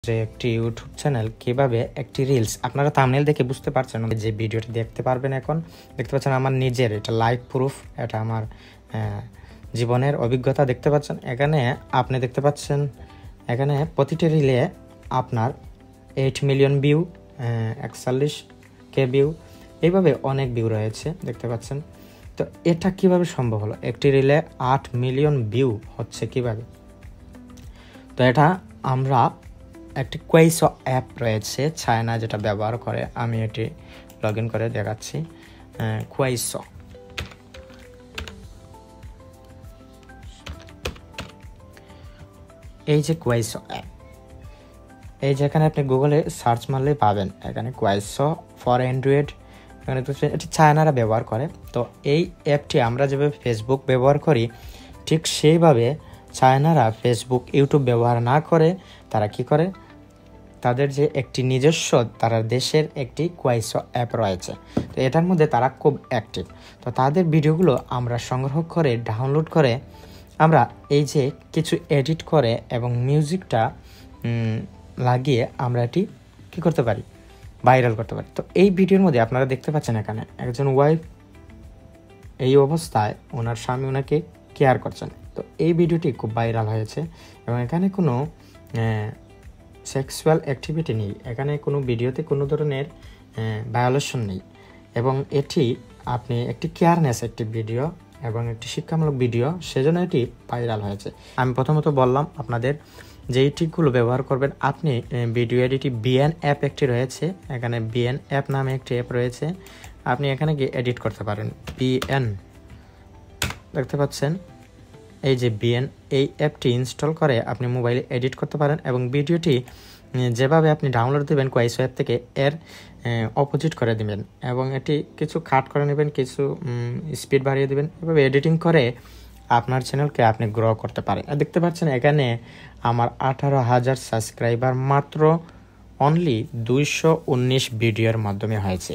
যে একটি YouTube channel কিভাবে একটি রিলস আপনারা থাম্বনেল দেখে বুঝতে পারছেন যে ভিডিওটি দেখতে পারবেন। এখন দেখতে পাচ্ছেন আমার নিজের এটা লাইভ প্রুফ, এটা আমার জীবনের অভিজ্ঞতা দেখতে পাচ্ছেন। এখানে আপনি দেখতে পাচ্ছেন এখানে প্রতিটি রিলে আপনার 8 মিলিয়ন ভিউ, 41K ভিউ, এইভাবে অনেক ভিউ রয়েছে দেখতে পাচ্ছেন। তো এটা কিভাবে সম্ভব হলো? একটি রিলে 8 মিলিয়ন ভিউ হচ্ছে কিভাবে? তো এটা আমরা একটি কোয়েসো অ্যাপ রয়েছে চায়না, যেটা ব্যবহার করে। আমি এটি লগ ইন করে দেখাচ্ছি। কোয়েসো, এই যে কোয়েসো অ্যাপ, এই যেখানে আপনি গুগলে সার্চ মারলে পাবেন এখানে কোয়েসো ফর অ্যান্ড্রয়েড। এখানে এটি চায়নারা ব্যবহার করে। তো এই অ্যাপটি আমরা যেভাবে ফেসবুক ব্যবহার করি ঠিক সেইভাবে চায়নারা ফেসবুক ইউটিউব ব্যবহার না করে তারা কি করে, তাদের যে একটি নিজস্ব তারা দেশের একটি কোয়েসো অ্যাপ রয়েছে। তো এটার মধ্যে তারা খুব অ্যাক্টিভ। তো তাদের ভিডিওগুলো আমরা সংগ্রহ করে ডাউনলোড করে আমরা এই যে কিছু এডিট করে এবং মিউজিকটা লাগিয়ে আমরা এটি কী করতে পারি, ভাইরাল করতে পারি। তো এই ভিডিওর মধ্যে আপনারা দেখতে পাচ্ছেন এখানে একজন ওয়াইফ এই অবস্থায় ওনার স্বামী ওনাকে কেয়ার করছেন। তো এই ভিডিওটি খুব ভাইরাল হয়েছে এবং এখানে কোনো সেক্সুয়াল অ্যাক্টিভিটি নেই, এখানে কোনো ভিডিওতে কোনো ধরনের ভায়োলেশন নেই এবং এটি আপনি একটি কেয়ারনেস একটি ভিডিও এবং একটি শিক্ষামূলক ভিডিও, সেজন্য এটি ভাইরাল হয়েছে। আমি প্রথমত বললাম আপনাদের যেই ট্রিকগুলো ব্যবহার করবেন আপনি ভিডিও এডিটি বিএন অ্যাপ একটি রয়েছে, এখানে বিএন অ্যাপ নামে একটি অ্যাপ রয়েছে, আপনি এখানে গিয়ে এডিট করতে পারেন। বিএন দেখতে পাচ্ছেন, এই যে বিএন, এই অ্যাপটি ইনস্টল করে আপনি মোবাইলে এডিট করতে পারেন এবং ভিডিওটি যেভাবে আপনি ডাউনলোড দেবেন কোয়েসো অ্যাপ থেকে এর অপোজিট করে দিবেন এবং এটি কিছু কাট করে নেবেন, কিছু স্পিড বাড়িয়ে দেবেন। এভাবে এডিটিং করে আপনার চ্যানেলকে আপনি গ্রো করতে পারেন। দেখতে পাচ্ছেন এখানে আমার 18,000 সাবস্ক্রাইবার মাত্র অনলি 219 ভিডিওর মাধ্যমে হয়েছে।